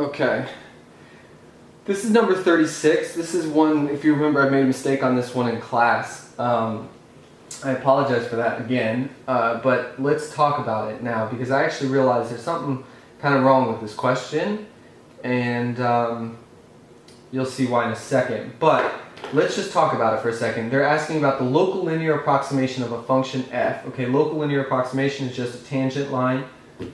Okay. This is number 36. This is one, if you remember, I made a mistake on this one in class. I apologize for that again, but let's talk about it now because I actually realized there's something kind of wrong with this question, and you'll see why in a second. But let's just talk about it for a second. They're asking about the local linear approximation of a function f. Okay, local linear approximation is just a tangent line,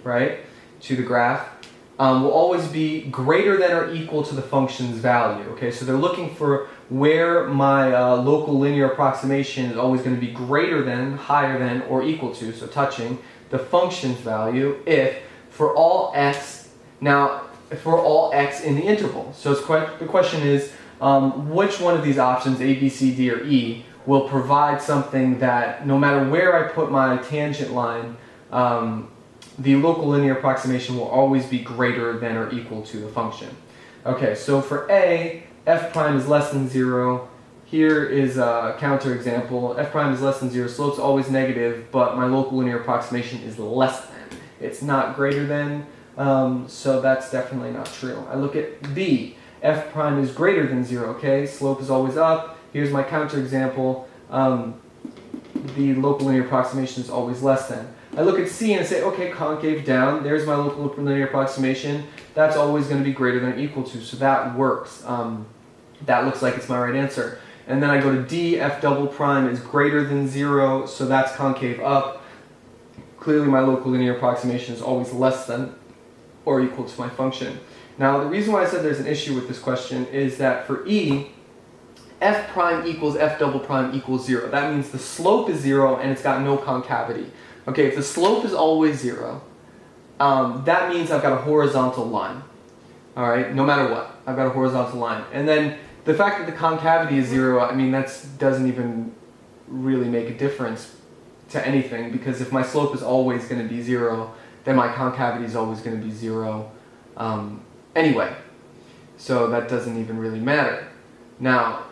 right, to the graph. Will always be greater than or equal to the function's value. Okay, so they're looking for where my local linear approximation is always going to be greater than, higher than, or equal to, so touching the function's value if for all x, now for all x in the interval. So the question is, which one of these options, A, B, C, D, or E, will provide something that no matter where I put my tangent line, the local linear approximation will always be greater than or equal to the function. Okay, so for A, f prime is less than 0. Here is a counterexample. F prime is less than 0, slope's always negative, but my local linear approximation is less than. It's not greater than, so that's definitely not true. I look at B, f prime is greater than 0, okay? Slope is always up. Here's my counterexample. The local linear approximation is always less than. I look at C and I say, okay, concave down, there's my local linear approximation. That's always going to be greater than or equal to, so that works. That looks like it's my right answer. And then I go to D, f double prime is greater than 0, so that's concave up. Clearly my local linear approximation is always less than or equal to my function. Now the reason why I said there's an issue with this question is that for E, f prime equals f double prime equals 0. That means the slope is 0 and it's got no concavity. Okay, if the slope is always 0, that means I've got a horizontal line. All right, no matter what, I've got a horizontal line. And then the fact that the concavity is 0, I mean, that doesn't even really make a difference to anything, because if my slope is always going to be 0, then my concavity is always going to be 0 anyway. So that doesn't even really matter. Now,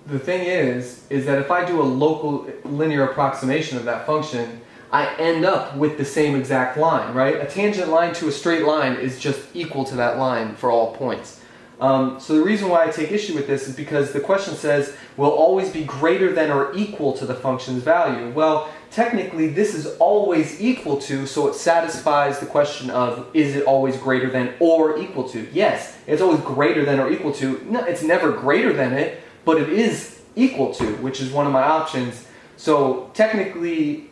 the thing is that if I do a local linear approximation of that function, I end up with the same exact line, right? A tangent line to a straight line is just equal to that line for all points. So the reason why I take issue with this is because the question says, will always be greater than or equal to the function's value. Well, technically this is always equal to, so it satisfies the question of, is it always greater than or equal to? Yes, it's always greater than or equal to. No, it's never greater than it, but it is equal to, which is one of my options. So technically,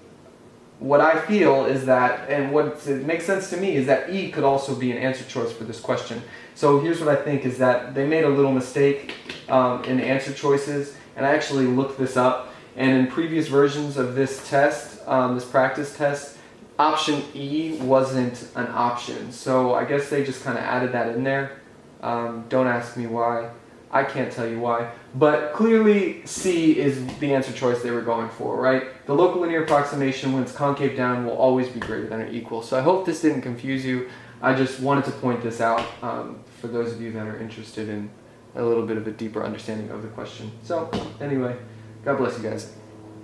what I feel is that, and what it makes sense to me, is that E could also be an answer choice for this question. So here's what I think is that they made a little mistake in the answer choices, and I actually looked this up, and in previous versions of this test, this practice test, option E wasn't an option. So I guess they just kind of added that in there. Don't ask me why. I can't tell you why, but clearly C is the answer choice they were going for, right? The local linear approximation when it's concave down will always be greater than or equal. So I hope this didn't confuse you. I just wanted to point this out for those of you that are interested in a little bit of a deeper understanding of the question. So anyway, God bless you guys.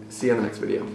See you on the next video.